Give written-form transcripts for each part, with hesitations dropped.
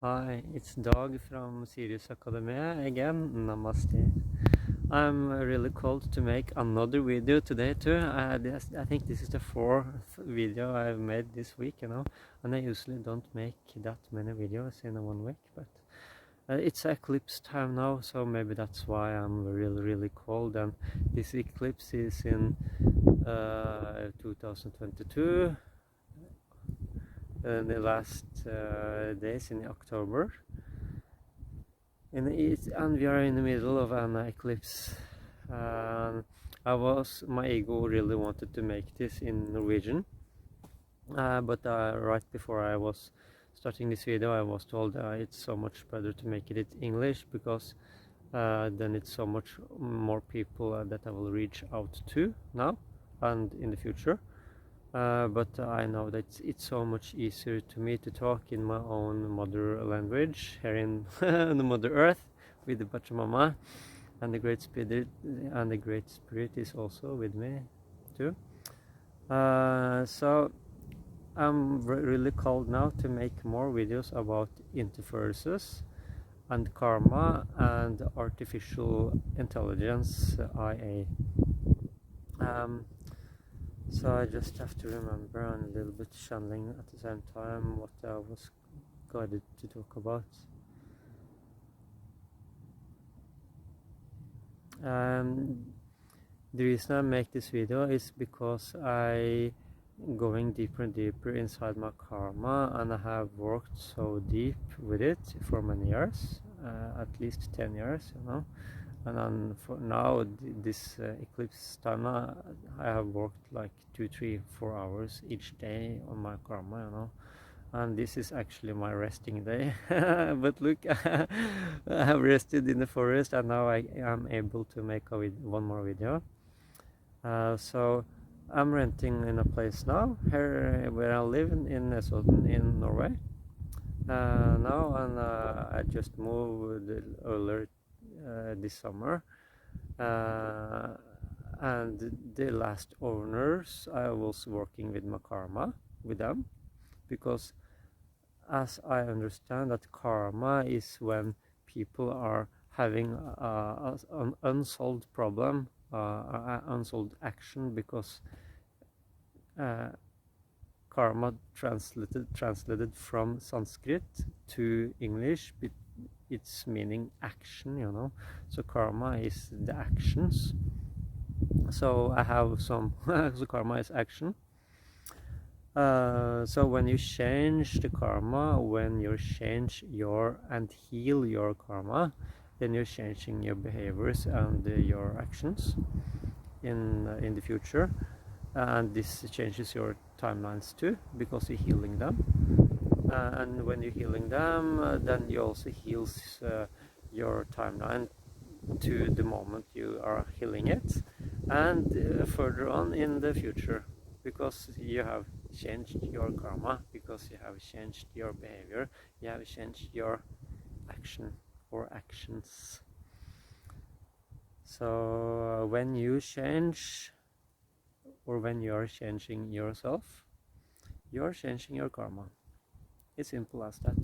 Hi, it's Dag from Sirius Akademiet again. Namaste. I'm really called to make another video today too. I think this is the fourth video I've made this week, and I usually don't make that many videos in 1 week, but it's eclipse time now, so maybe that's why I'm really cold. And this eclipse is in 2022, the last days in October. And we are in the middle of an eclipse. My ego really wanted to make this in Norwegian, but right before I was starting this video, I was told it's so much better to make it in English, because then it's so much more people that I will reach out to now and in the future. But I know that it's so much easier to me to talk in my own mother language here in the Mother Earth with the Pachamama, and the Great Spirit is also with me too. So I'm really called now to make more videos about interferences and karma and artificial intelligence, IA. So I just have to remember and a little bit channeling at the same time what I was guided to talk about. The reason I make this video is because I going deeper and deeper inside my karma, and I have worked so deep with it for many years, at least 10 years, and then for now, this eclipse time, I have worked like 2, 3, 4 hours each day on my karma, and this is actually my resting day. But look, I have rested in the forest, and now I am able to make one more video. So I'm renting in a place now, here where I live in Nesodden in Norway. Now, and I just moved earlier this summer, and the last owners, I was working with my karma with them, because as I understand that karma is when people are having an unsolved problem, unsolved action, because karma translated from Sanskrit to English, its meaning action, so karma is the actions. So I have some so karma is action. So when you change the karma, when you change and heal your karma, then you're changing your behaviors and your actions in the future, and this changes your timelines too, because you're healing them. And when you're healing them, then you also heals your timeline to the moment you are healing it, and further on in the future, because you have changed your karma, because you have changed your behavior, you have changed your action or actions. So when you change, or when you are changing yourself, you're changing your karma. It's simple as that,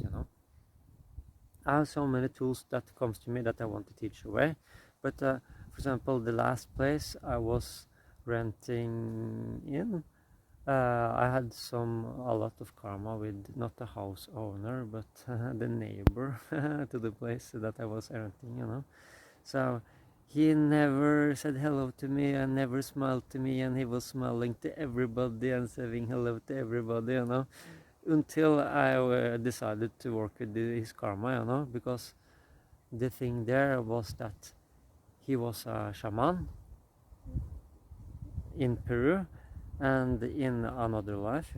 I have so many tools that comes to me that I want to teach away, but for example, the last place I was renting in, I had a lot of karma with not the house owner, but the neighbor to the place that I was renting, So he never said hello to me and never smiled to me, and he was smiling to everybody and saying hello to everybody, until I decided to work with his karma, because the thing there was that he was a shaman in Peru and in another life,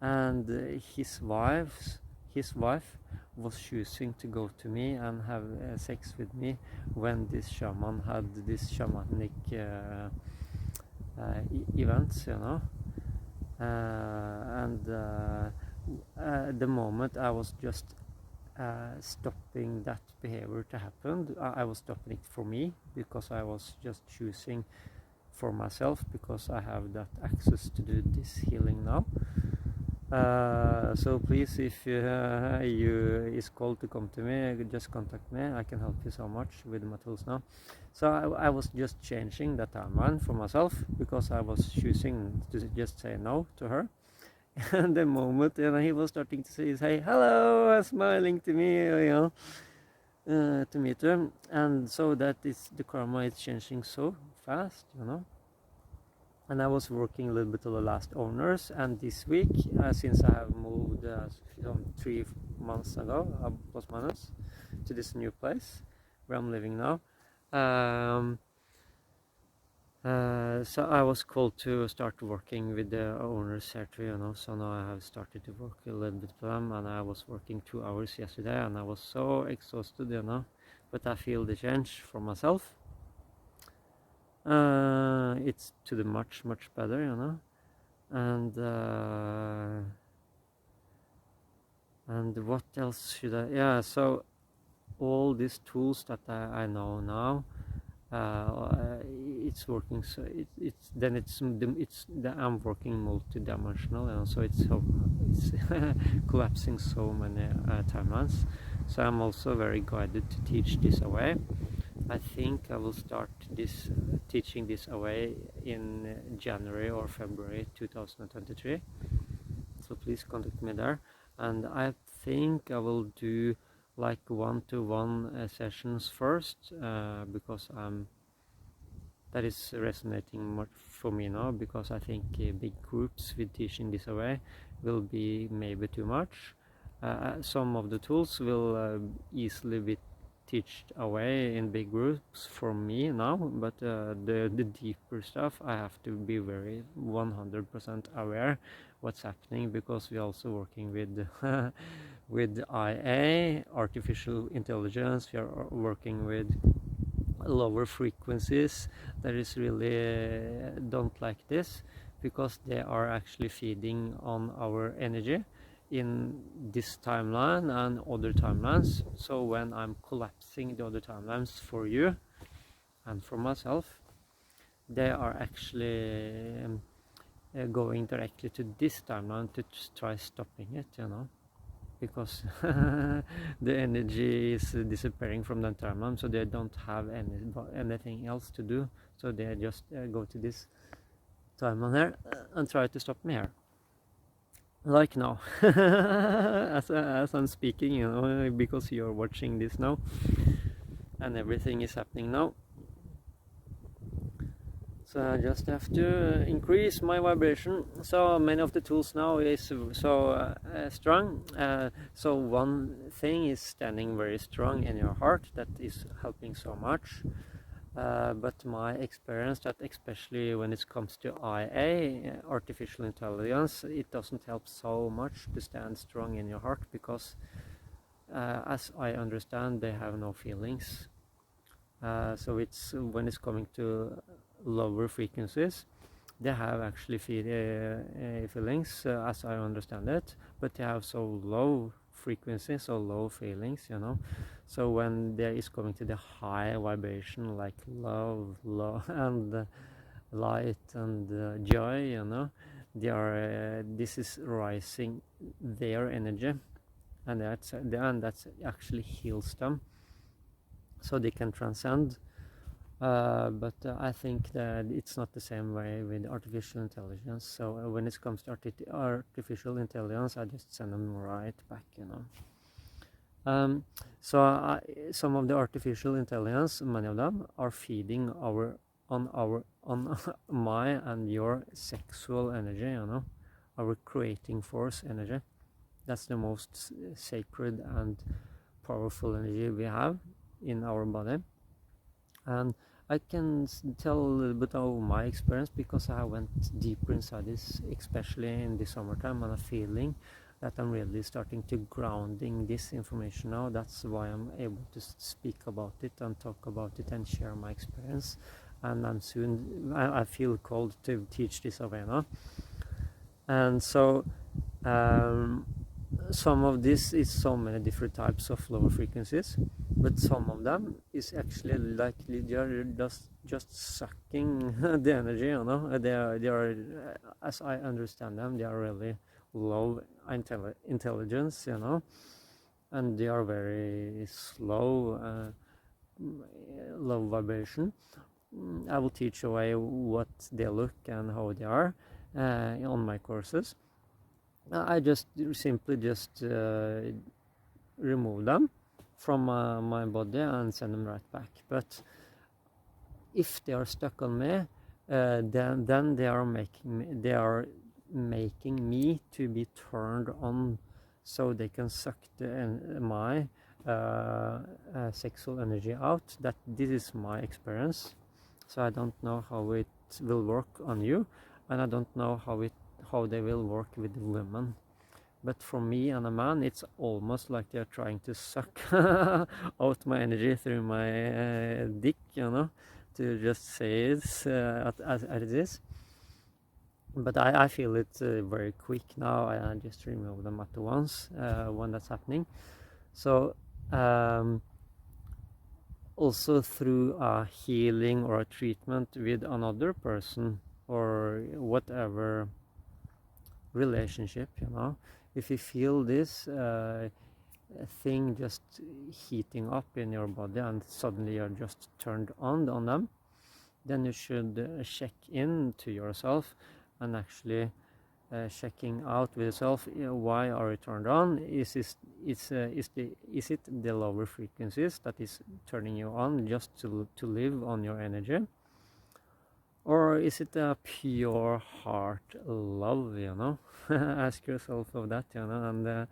and his wife was choosing to go to me and have sex with me when this shaman had this shamanic events, and the moment I was just stopping that behavior to happen, I was stopping it for me, because I was just choosing for myself, because I have that access to do this healing now. So please, if you is called to come to me, just contact me. I can help you so much with my tools now. So I was just changing the timeline for myself because I was choosing to just say no to her. And the moment he was starting to say hello, smiling to me, to meet her, and so that is the karma is changing so fast, And I was working a little bit with the last owners, and this week, since I have moved 3 months ago, plus minus, to this new place where I'm living now. So I was called to start working with the owners here too, so now I have started to work a little bit with them, and I was working 2 hours yesterday, and I was so exhausted, but I feel the change for myself. It's to the much better, and what else should I, so all these tools that I know now, it's working, so I'm working multidimensional, so it's collapsing so many timelines. So I'm also very guided to teach this away. I think I will start this teaching this away in January or February 2023. So please contact me there, and I think I will do like one-to-one sessions first, because that is resonating much for me now, because I think big groups with teaching this away will be maybe too much. Some of the tools will easily be taught away in big groups for me now, but the deeper stuff I have to be very 100% aware what's happening, because we're also working with with IA, artificial intelligence. We are working with lower frequencies that is really don't like this, because they are actually feeding on our energy in this timeline and other timelines. So when I'm collapsing the other timelines for you and for myself, they are actually going directly to this timeline to try stopping it, because the energy is disappearing from the timeline, so they don't have anything else to do, so they just go to this timeline here and try to stop me here, like now. as I'm speaking, because you're watching this now and everything is happening now. So I just have to increase my vibration. So many of the tools now is so strong. So one thing is standing very strong in your heart. That is helping so much. But my experience that especially when it comes to IA, artificial intelligence, it doesn't help so much to stand strong in your heart, because as I understand, they have no feelings. So it's when it's coming to lower frequencies, they have actually feelings, as I understand it, but they have so low frequencies, so low feelings, so when there is coming to the high vibration like love and light and joy, they are this is rising their energy, and that's actually heals them, so they can transcend. But I think that it's not the same way with artificial intelligence. So when it comes to artificial intelligence, I just send them right back, So some of the artificial intelligence, many of them, are feeding on my and your sexual energy, our creating force energy. That's the most sacred and powerful energy we have in our body. And I can tell a little bit of my experience, because I went deeper inside this, especially in the summertime, and I'm feeling that I'm really starting to grounding this information now. That's why I'm able to speak about it and talk about it and share my experience. And I feel called to teach this away now. And so some of this is so many different types of lower frequencies, but some of them is actually like they are just sucking the energy, they are as I understand them, they are really low intelligence, you know, and they are very slow, low vibration. I will teach away what they look and how they are on my courses. I just simply just remove them from my body and send them right back. But if they are stuck on me, then they are making me to be turned on, so they can suck my sexual energy out. That this is my experience. So I don't know how it will work on you, and I don't know how they will work with women. But for me and a man, it's almost like they're trying to suck out my energy through my dick, you know, to just say it as it is. But I feel it very quick now. I just remove them at once when that's happening. So also through a healing or a treatment with another person or whatever relationship, you know, if you feel this thing just heating up in your body and suddenly you're just turned on them, then you should check in to yourself and actually checking out with yourself, why are you turned on? Is it the lower frequencies that is turning you on just to live on your energy? Or is it a pure heart love, you know? Ask yourself of that, you know, and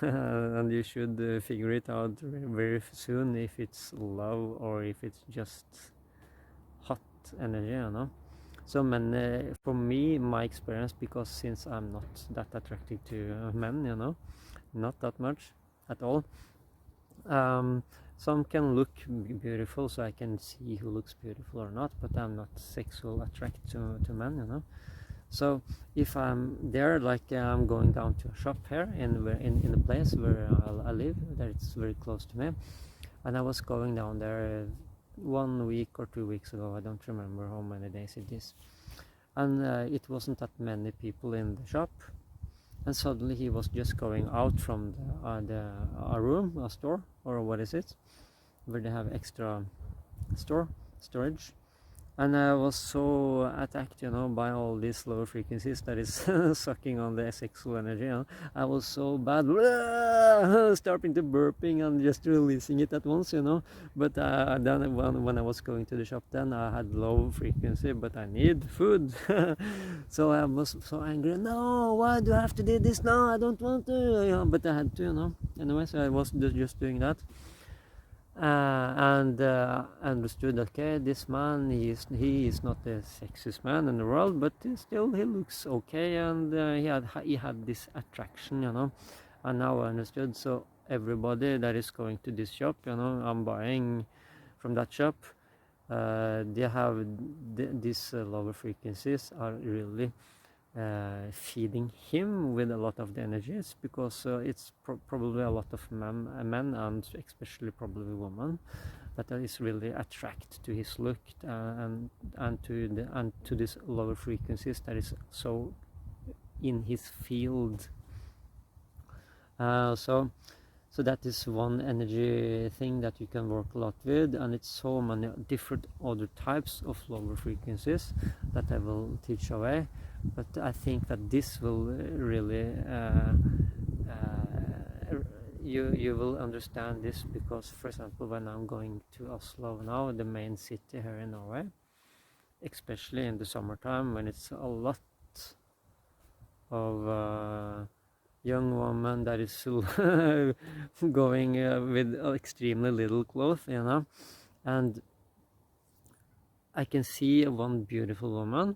and you should figure it out very soon if it's love or if it's just hot energy, you know. So men, for me, my experience, because since I'm not that attracted to men, you know, not that much at all. Some can look beautiful, so I can see who looks beautiful or not, but I'm not sexual attracted to men, you know. So if I'm there, like I'm going down to a shop here in the place where I live, that it's very close to me, and I was going down there 1 week or 2 weeks ago. I don't remember how many days it is, and it wasn't that many people in the shop. And suddenly he was just going out from a room, a store, or what is it, where they have extra storage. And I was so attacked, you know, by all these lower frequencies that is sucking on the sexual energy. You know? I was so bad, starting to burping and just releasing it at once, you know. But then when I was going to the shop, then I had low frequency, but I need food. So I was so angry. No, why do I have to do this? No, I don't want to. You know, but I had to, you know. Anyway, so I was just doing that. And understood, okay, this man, he is not the sexiest man in the world, but still he looks okay, and he had this attraction, you know. And now I understood. So everybody that is going to this shop, you know, I'm buying from that shop, they have these lower frequencies are really feeding him with a lot of the energies, because it's probably a lot of men and especially probably women that is really attracted to his look, and to these lower frequencies that is so in his field. So that is one energy thing that you can work a lot with, and it's so many different other types of lower frequencies that I will teach away. But I think that this will really you will understand this, because, for example, when I'm going to Oslo now, the main city here in Norway, especially in the summertime when it's a lot of young woman that is going with extremely little clothes, you know, and I can see one beautiful woman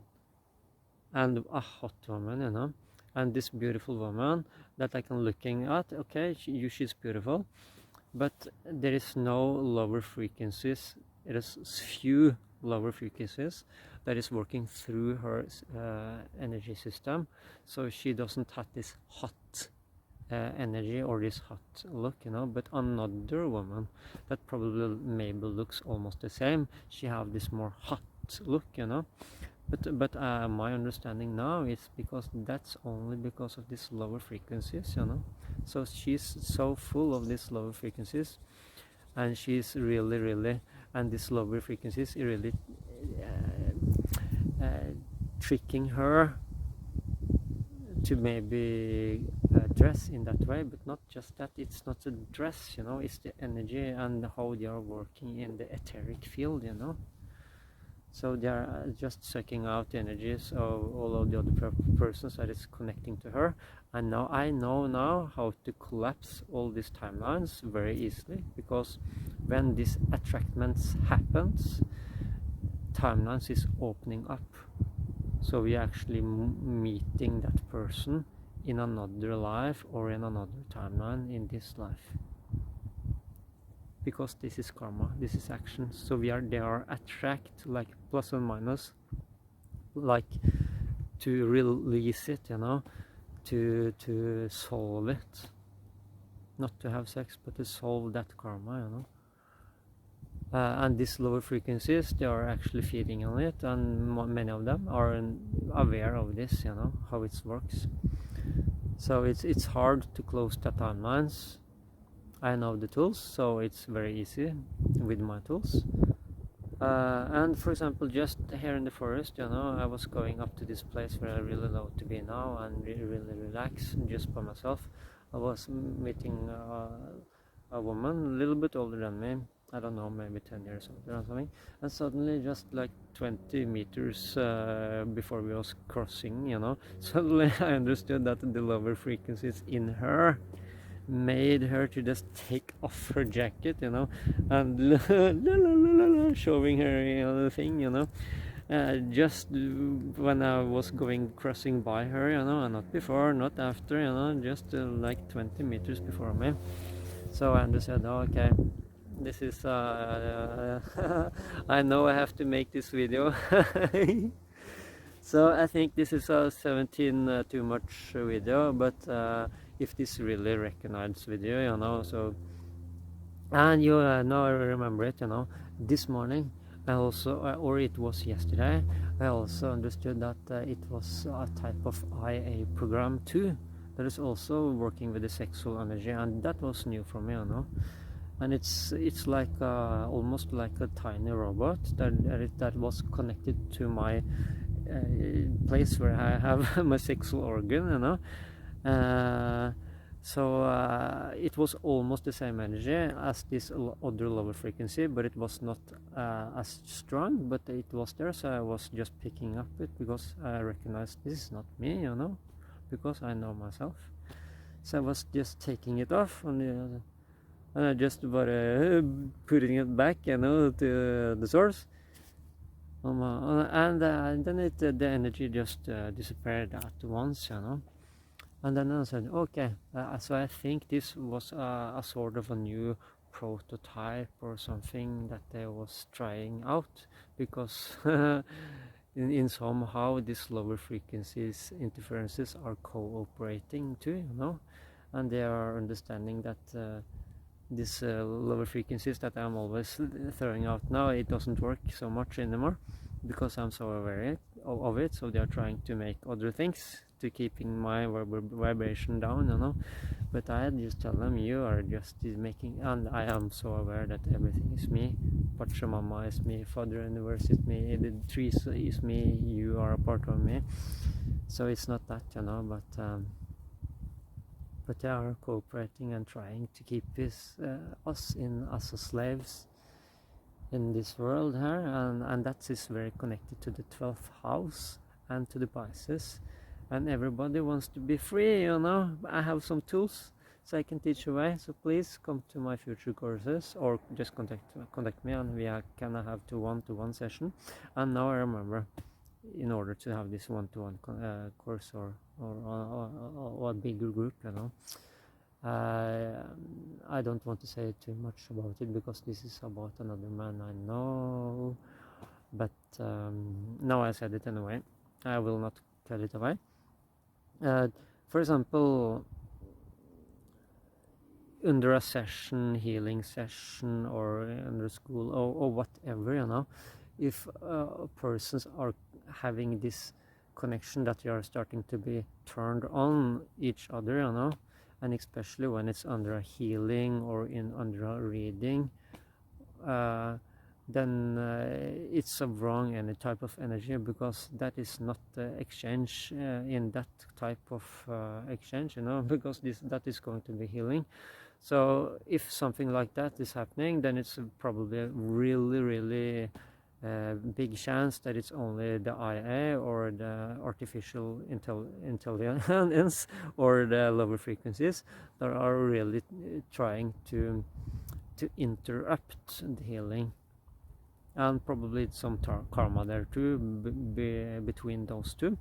and a hot woman, you know, and this beautiful woman that I can looking at, okay, she's beautiful, but there is no lower frequencies. It is few lower frequencies that is working through her energy system, so she doesn't have this hot energy or this hot look, you know. But another woman that probably maybe looks almost the same, she have this more hot look, you know. But my understanding now is because that's only because of these lower frequencies, you know. So she's so full of these lower frequencies, and she's really, and these lower frequencies really tricking her to maybe dress in that way. But not just that, it's not a dress, you know, it's the energy and how they are working in the etheric field, you know. So they are just sucking out the energies of all of the other persons that is connecting to her. And now I know now how to collapse all these timelines very easily, because when this attractments happens, timelines is opening up. So we are actually meeting that person in another life or in another timeline in this life. Because this is karma, this is action. So they are attract like plus and minus, like to release it, you know, to solve it, not to have sex, but to solve that karma, you know. And these lower frequencies, they are actually feeding on it, and many of them are aware of this, you know, how it works. So it's hard to close the timelines. I know the tools, so it's very easy with my tools. And for example, just here in the forest, you know, I was going up to this place where I really love to be now and really relax just by myself. I was meeting a woman a little bit older than me, I don't know, maybe 10 years older or something, and suddenly just like 20 meters before we was crossing, you know, suddenly I understood that the lower frequencies in her made her to just take off her jacket, you know, and showing her, you know, the thing, you know, just when I was crossing by her, you know, and not before, not after, you know, just like 20 meters before me. So I understood, oh, okay, this is I know I have to make this video. So I think this is a 17 too much video, but if this really recognized video, you know, so, and you now I remember it, you know, this morning I also, or it was yesterday, I also understood that it was a type of IA program too, that is also working with the sexual energy, and that was new for me, you know. And it's like almost like a tiny robot that was connected to my place where I have my sexual organ, you know. So it was almost the same energy as this other lower frequency, but it was not as strong, but it was there. So I was just picking up it because I recognized this is not me, you know, because I know myself. So I was just taking it off and I just putting it back, you know, to the source. And then the energy just disappeared at once, you know. And then I said, okay, so I think this was a sort of a new prototype or something that they was trying out, because in somehow these lower frequencies interferences are cooperating too, you know, and they are understanding that these lower frequencies that I'm always throwing out now, it doesn't work so much anymore because I'm so aware of it. So they are trying to make other things to keeping my vibration down, you know. But I just tell them, you are just making, and I am so aware that everything is me. Pachamama is me, Father Universe is me, the trees is me, you are a part of me. So it's not that, you know, but they are cooperating and trying to keep us as slaves in this world here, and that is very connected to the 12th house and to the Pisces, and everybody wants to be free, you know. I have some tools so I can teach away, so please come to my future courses or just contact me, and we can have one-to-one session. And now I remember, in order to have this one-to-one course or a bigger group, you know, I don't want to say too much about it because this is about another man I know, but now I said it anyway. I will not tell it away. For example, under a session, healing session, or under school, or whatever, you know, if persons are having this connection that you are starting to be turned on each other, you know, and especially when it's under a healing or under a reading, then it's a wrong any type of energy, because that is not exchange in that type of exchange, you know, because that is going to be healing. So if something like that is happening, then it's probably a really big chance that it's only the IA or the artificial intelligence or the lower frequencies that are really trying to interrupt the healing. And probably some karma there too, between those two.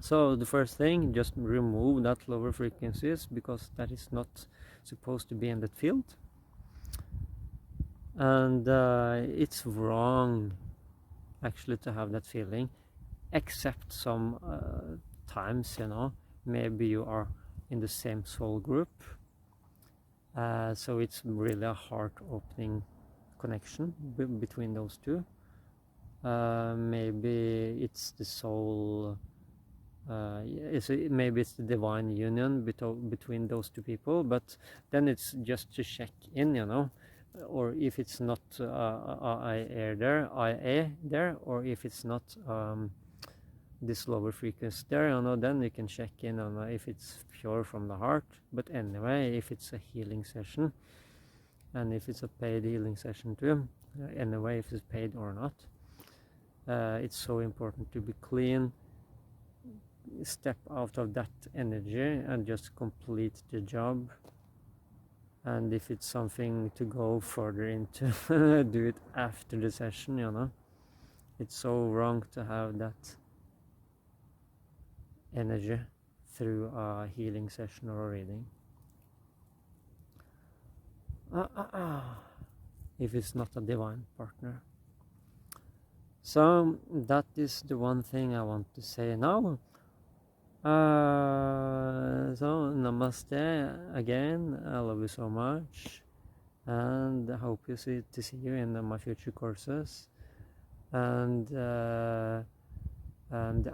So the first thing, just remove that lower frequencies, because that is not supposed to be in that field. And it's wrong actually to have that feeling, except some times, you know, maybe you are in the same soul group, so it's really a heart opening connection between those two. Maybe it's the soul, maybe it's the divine union between those two people, but then it's just to check in, you know, or if it's not IA there, or if it's not this lower frequency there, you know, then you can check in on if it's pure from the heart. But anyway, if it's a healing session, and if it's a paid healing session too, anyway, if it's paid or not, it's so important to be clean, step out of that energy and just complete the job. And if it's something to go further into, do it after the session, you know. It's so wrong to have that energy through a healing session or a reading. If it's not a divine partner. So that is the one thing I want to say now. So namaste again. I love you so much, and I hope to see you in my future courses. And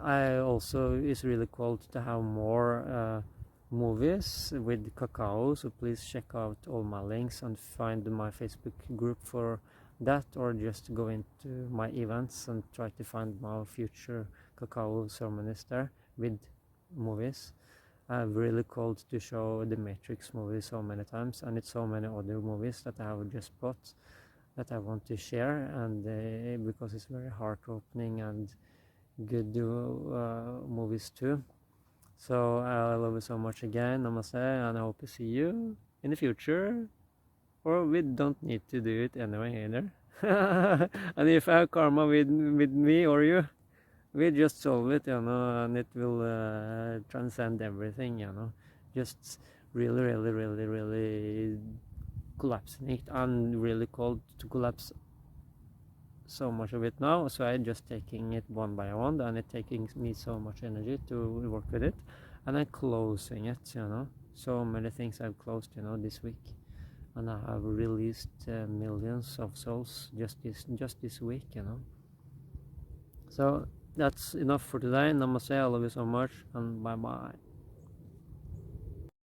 I also is really cool to have more movies with cacao, so please check out all my links and find my Facebook group for that, or just go into my events and try to find my future cacao ceremonies there with movies. I'm really called to show the Matrix movie so many times, and it's so many other movies that I have just bought that I want to share, and because it's very heart-opening and good movies too. So I love you so much again, namaste, and I hope to see you in the future. Or we don't need to do it anyway either. And if I have karma with me or you, we just solve it, you know, and it will transcend everything, you know. Just really collapsing it. I'm really called to collapse so much of it now, so I'm just taking it one by one, and it's taking me so much energy to work with it, and I'm closing it, you know. So many things I've closed, you know, this week, and I have released millions of souls just this week, you know. So that's enough for today. Namaste, I love you so much, and bye bye.